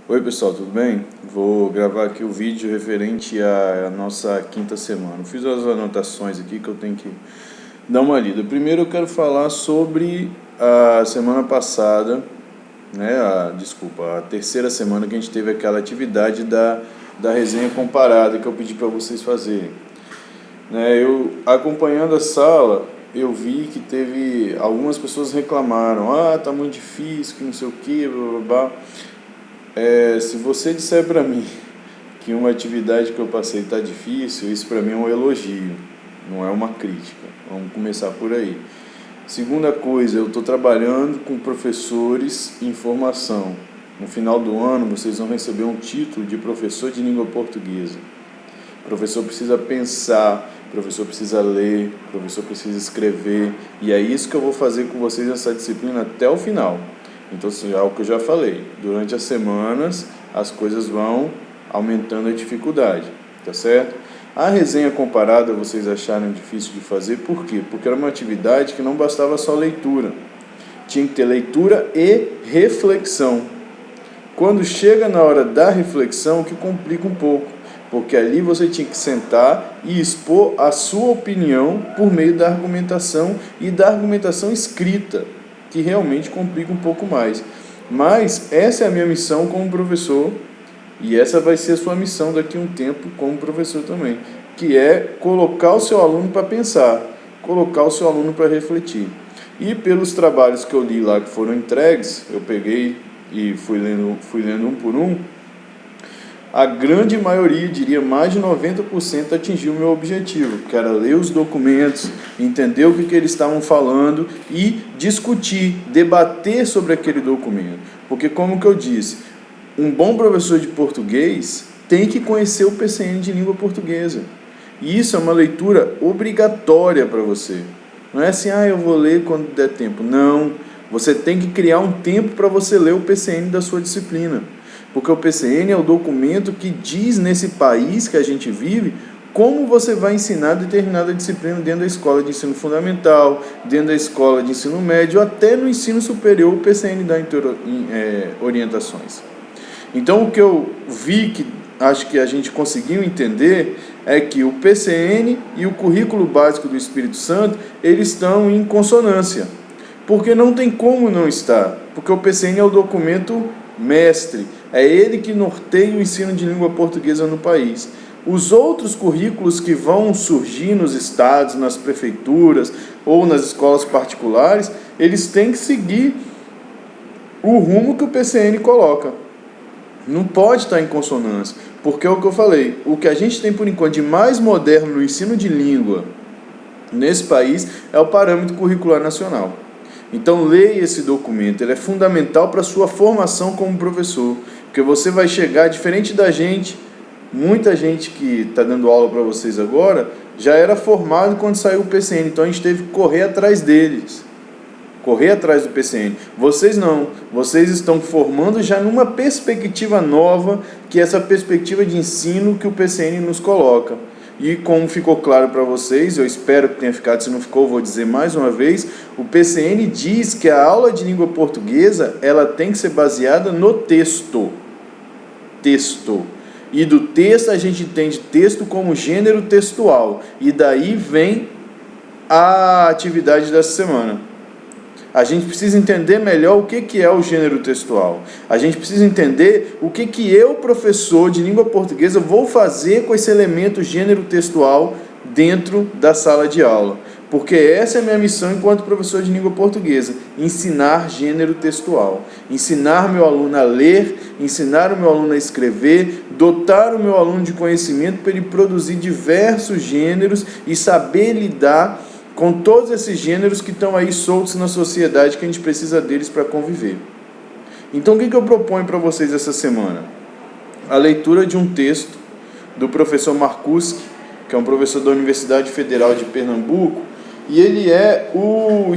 Oi pessoal, tudo bem? Vou gravar aqui o vídeo referente à nossa quinta semana. Fiz as anotações aqui que eu tenho que dar uma lida. Primeiro eu quero falar sobre a semana passada, a terceira semana que a gente teve aquela atividade da resenha comparada que eu pedi para vocês fazerem. Eu acompanhando a sala, eu vi que teve algumas pessoas reclamaram, tá muito difícil, que não sei o que, blá blá blá. Se você disser para mim que uma atividade que eu passei está difícil, isso para mim é um elogio, não é uma crítica. Vamos começar por aí. Segunda coisa, eu estou trabalhando com professores em formação. No final do ano, vocês vão receber um título de professor de língua portuguesa. O professor precisa pensar, o professor precisa ler, o professor precisa escrever, e é isso que eu vou fazer com vocês nessa disciplina até o final. Então, é o que eu já falei, durante as semanas as coisas vão aumentando a dificuldade, tá certo? A resenha comparada vocês acharam difícil de fazer, por quê? Porque era uma atividade que não bastava só leitura, tinha que ter leitura e reflexão. Quando chega na hora da reflexão, que complica um pouco, porque ali você tinha que sentar e expor a sua opinião por meio da argumentação e da argumentação escrita, que realmente complica um pouco mais. Mas essa é a minha missão como professor, e essa vai ser a sua missão daqui a um tempo como professor também, que é colocar o seu aluno para pensar, colocar o seu aluno para refletir. E pelos trabalhos que eu li lá que foram entregues, eu peguei e fui lendo um por um, a grande maioria, diria mais de 90%, atingiu o meu objetivo, que era ler os documentos, entender o que eles estavam falando e discutir, debater sobre aquele documento. Porque, como que eu disse, um bom professor de português tem que conhecer o PCN de língua portuguesa. E isso é uma leitura obrigatória para você. Não é assim, eu vou ler quando der tempo. Não, você tem que criar um tempo para você ler o PCN da sua disciplina. Porque o PCN é o documento que diz nesse país que a gente vive como você vai ensinar determinada disciplina dentro da escola de ensino fundamental, dentro da escola de ensino médio, até no ensino superior o PCN dá orientações. Então o que eu vi, que acho que a gente conseguiu entender, é que o PCN e o Currículo Básico do Espírito Santo, eles estão em consonância. Porque não tem como não estar, porque o PCN é o documento mestre, é ele que norteia o ensino de língua portuguesa no país. Os outros currículos que vão surgir nos estados, nas prefeituras ou nas escolas particulares, eles têm que seguir o rumo que o PCN coloca. Não pode estar em consonância, porque é o que eu falei, o que a gente tem por enquanto de mais moderno no ensino de língua nesse país é o parâmetro curricular nacional. Então leia esse documento, ele é fundamental para a sua formação como professor, porque você vai chegar, diferente da gente, muita gente que está dando aula para vocês agora, já era formado quando saiu o PCN, então a gente teve que correr atrás deles, correr atrás do PCN. Vocês não, vocês estão formando já numa perspectiva nova, que é essa perspectiva de ensino que o PCN nos coloca. E como ficou claro para vocês, eu espero que tenha ficado, se não ficou, vou dizer mais uma vez, o PCN diz que a aula de língua portuguesa, ela tem que ser baseada no texto. E do texto a gente entende texto como gênero textual. E daí vem a atividade dessa semana. A gente precisa entender melhor o que é o gênero textual. A gente precisa entender o que eu, professor de língua portuguesa, vou fazer com esse elemento gênero textual dentro da sala de aula. Porque essa é a minha missão enquanto professor de língua portuguesa, ensinar gênero textual. Ensinar meu aluno a ler, ensinar o meu aluno a escrever, dotar o meu aluno de conhecimento para ele produzir diversos gêneros e saber lidar com todos esses gêneros que estão aí soltos na sociedade, que a gente precisa deles para conviver. Então, o que eu proponho para vocês essa semana? A leitura de um texto do professor Marcuski, que é um professor da Universidade Federal de Pernambuco, e ele é o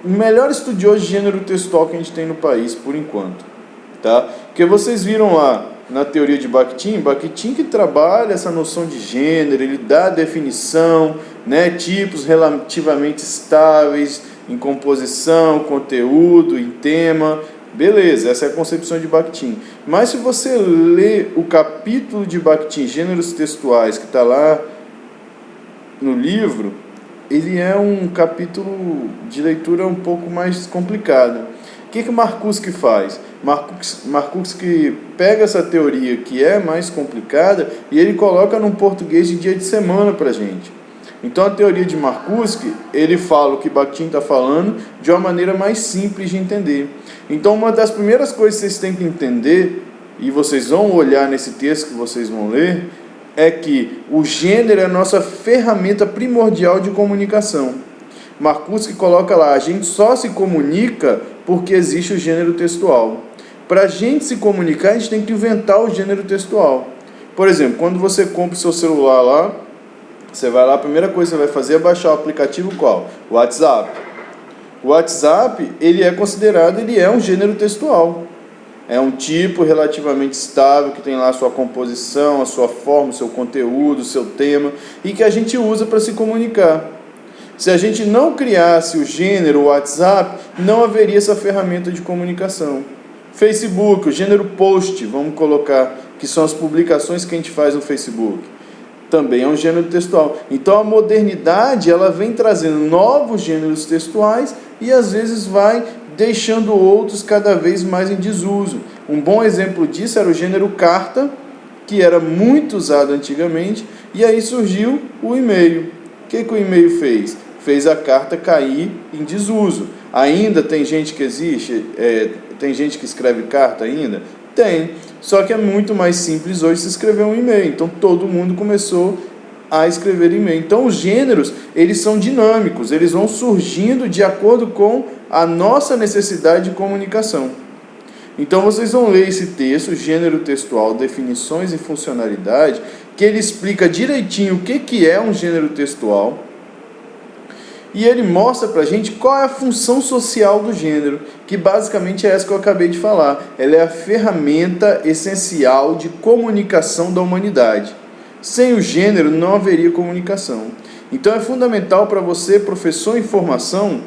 melhor estudioso de gênero textual que a gente tem no país, por enquanto. Tá? Porque vocês viram lá, na teoria de Bakhtin que trabalha essa noção de gênero, ele dá definição, tipos relativamente estáveis em composição, conteúdo, em tema, Beleza, essa é a concepção de Bakhtin. Mas se você lê o capítulo de Bakhtin, Gêneros Textuais, que está lá no livro, ele é um capítulo de leitura um pouco mais complicado. O que Marcuski faz? Marcuski pega essa teoria que é mais complicada e ele coloca num português de dia de semana para a gente. Então a teoria de Marcuski, ele fala o que Bakhtin está falando de uma maneira mais simples de entender. Então uma das primeiras coisas que vocês têm que entender, e vocês vão olhar nesse texto que vocês vão ler, é que o gênero é a nossa ferramenta primordial de comunicação. Marcuski coloca lá, a gente só se comunica porque existe o gênero textual. Para a gente se comunicar, a gente tem que inventar o gênero textual. Por exemplo, quando você compra o seu celular lá, você vai lá, a primeira coisa que você vai fazer é baixar o aplicativo qual? O WhatsApp. O WhatsApp, ele é considerado, ele é um gênero textual. É um tipo relativamente estável, que tem lá a sua composição, a sua forma, o seu conteúdo, o seu tema, e que a gente usa para se comunicar. Se a gente não criasse o gênero WhatsApp, não haveria essa ferramenta de comunicação. Facebook, o gênero post, vamos colocar, que são as publicações que a gente faz no Facebook. Também é um gênero textual. Então a modernidade, ela vem trazendo novos gêneros textuais e às vezes vai deixando outros cada vez mais em desuso. Um bom exemplo disso era o gênero carta, que era muito usado antigamente, e aí surgiu o e-mail. O que o e-mail fez? Fez a carta cair em desuso. Ainda tem gente que existe, tem gente que escreve carta ainda? Tem, só que é muito mais simples hoje se escrever um e-mail, então todo mundo começou a escrever e-mail. Então os gêneros, eles são dinâmicos, eles vão surgindo de acordo com a nossa necessidade de comunicação. Então vocês vão ler esse texto, Gênero Textual, Definições e Funcionalidade, que ele explica direitinho o que é um gênero textual, e ele mostra pra gente qual é a função social do gênero, que basicamente é essa que eu acabei de falar. Ela é a ferramenta essencial de comunicação da humanidade. Sem o gênero não haveria comunicação. Então é fundamental para você, professor em formação,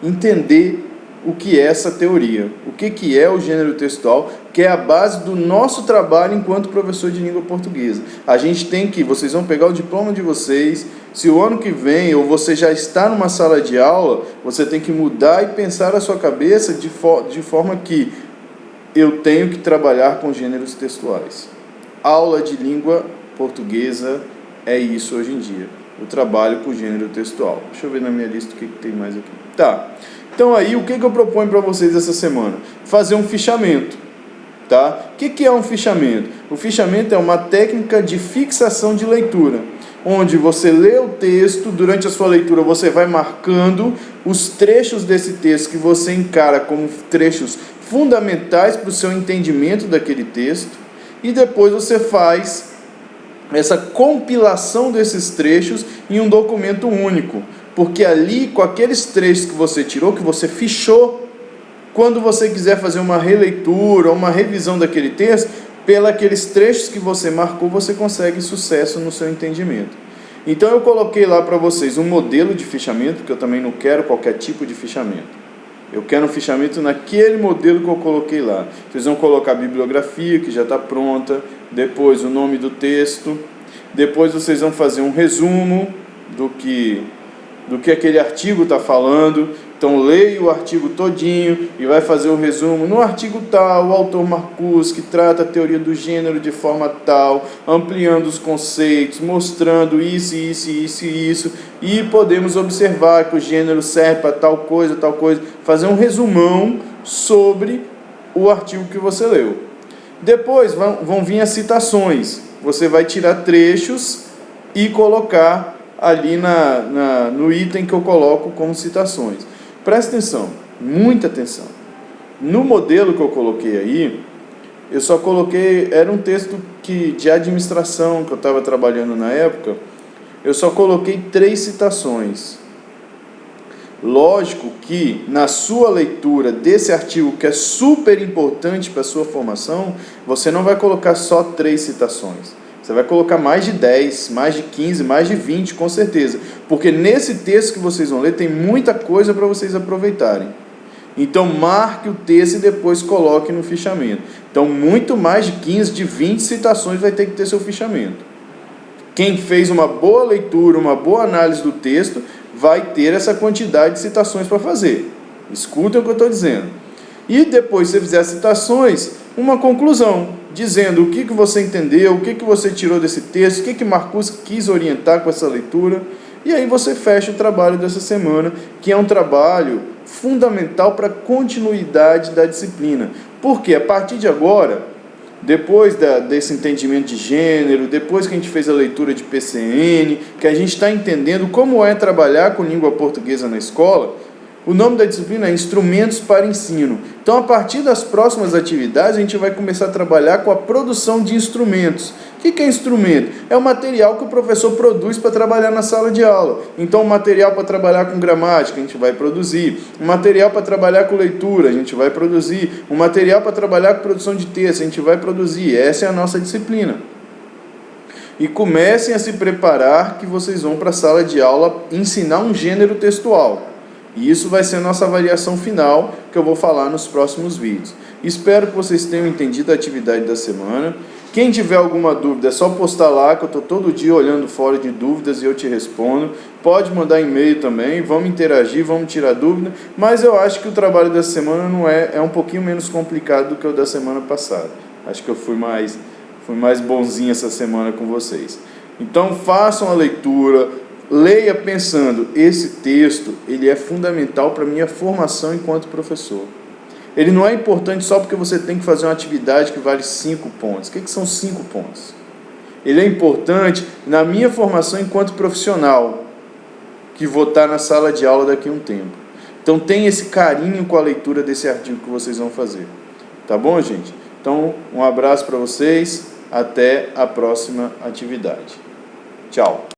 entender o que é essa teoria, o que é o gênero textual, que é a base do nosso trabalho enquanto professor de língua portuguesa. A gente tem que, vocês vão pegar o diploma de vocês, se o ano que vem, ou você já está numa sala de aula, você tem que mudar e pensar a sua cabeça de forma que eu tenho que trabalhar com gêneros textuais. Aula de língua portuguesa é isso hoje em dia. Eu trabalho com gênero textual. Deixa eu ver na minha lista o que tem mais aqui. Tá. Então aí, o que eu proponho para vocês essa semana? Fazer um fichamento. Tá? O que é um fichamento? O fichamento é uma técnica de fixação de leitura, onde você lê o texto, durante a sua leitura você vai marcando os trechos desse texto que você encara como trechos fundamentais para o seu entendimento daquele texto, e depois você faz essa compilação desses trechos em um documento único, porque ali, com aqueles trechos que você tirou, que você fichou, quando você quiser fazer uma releitura, uma revisão daquele texto, pelos trechos que você marcou, você consegue sucesso no seu entendimento. Então eu coloquei lá para vocês um modelo de fichamento, porque eu também não quero qualquer tipo de fichamento. Eu quero um fichamento naquele modelo que eu coloquei lá. Vocês vão colocar a bibliografia, que já está pronta, depois o nome do texto, depois vocês vão fazer um resumo do que aquele artigo está falando. Então leia o artigo todinho e vai fazer um resumo. No artigo tal, o autor Marcuski trata a teoria do gênero de forma tal, ampliando os conceitos, mostrando isso, e podemos observar que o gênero serve para tal coisa, fazer um resumão sobre o artigo que você leu. Depois vão vir as citações. Você vai tirar trechos e colocar ali no item que eu coloco como citações. Presta atenção, muita atenção. No modelo que eu coloquei aí, eu só coloquei, era um texto de administração que eu estava trabalhando na época, eu só coloquei 3 citações. Lógico que na sua leitura desse artigo, que é super importante para a sua formação, você não vai colocar só 3 citações. Você vai colocar mais de 10, mais de 15, mais de 20, com certeza. Porque nesse texto que vocês vão ler, tem muita coisa para vocês aproveitarem. Então marque o texto e depois coloque no fichamento. Então muito mais de 15, de 20 citações vai ter que ter seu fichamento. Quem fez uma boa leitura, uma boa análise do texto, vai ter essa quantidade de citações para fazer. Escutem o que eu estou dizendo. E depois, se você fizer as citações, uma conclusão, dizendo o que você entendeu, o que você tirou desse texto, o que Marcuse quis orientar com essa leitura. E aí você fecha o trabalho dessa semana, que é um trabalho fundamental para a continuidade da disciplina. Porque a partir de agora, depois desse entendimento de gênero, depois que a gente fez a leitura de PCN, que a gente está entendendo como é trabalhar com língua portuguesa na escola, o nome da disciplina é Instrumentos para Ensino. Então, a partir das próximas atividades, a gente vai começar a trabalhar com a produção de instrumentos. O que é instrumento? É o material que o professor produz para trabalhar na sala de aula. Então, o material para trabalhar com gramática, a gente vai produzir. O material para trabalhar com leitura, a gente vai produzir. O material para trabalhar com produção de texto, a gente vai produzir. Essa é a nossa disciplina. E comecem a se preparar que vocês vão para a sala de aula ensinar um gênero textual. E isso vai ser a nossa avaliação final, que eu vou falar nos próximos vídeos. Espero que vocês tenham entendido a atividade da semana. Quem tiver alguma dúvida, é só postar lá, que eu estou todo dia olhando fora de dúvidas e eu te respondo. Pode mandar e-mail também, vamos interagir, vamos tirar dúvida. Mas eu acho que o trabalho dessa semana não é um pouquinho menos complicado do que o da semana passada. Acho que eu fui mais bonzinho essa semana com vocês. Então façam a leitura, leia pensando, esse texto ele é fundamental para a minha formação enquanto professor. Ele não é importante só porque você tem que fazer uma atividade que vale 5 pontos. O que são 5 pontos? Ele é importante na minha formação enquanto profissional, que vou estar na sala de aula daqui a um tempo. Então tenha esse carinho com a leitura desse artigo que vocês vão fazer. Tá bom, gente? Então, um abraço para vocês, até a próxima atividade. Tchau!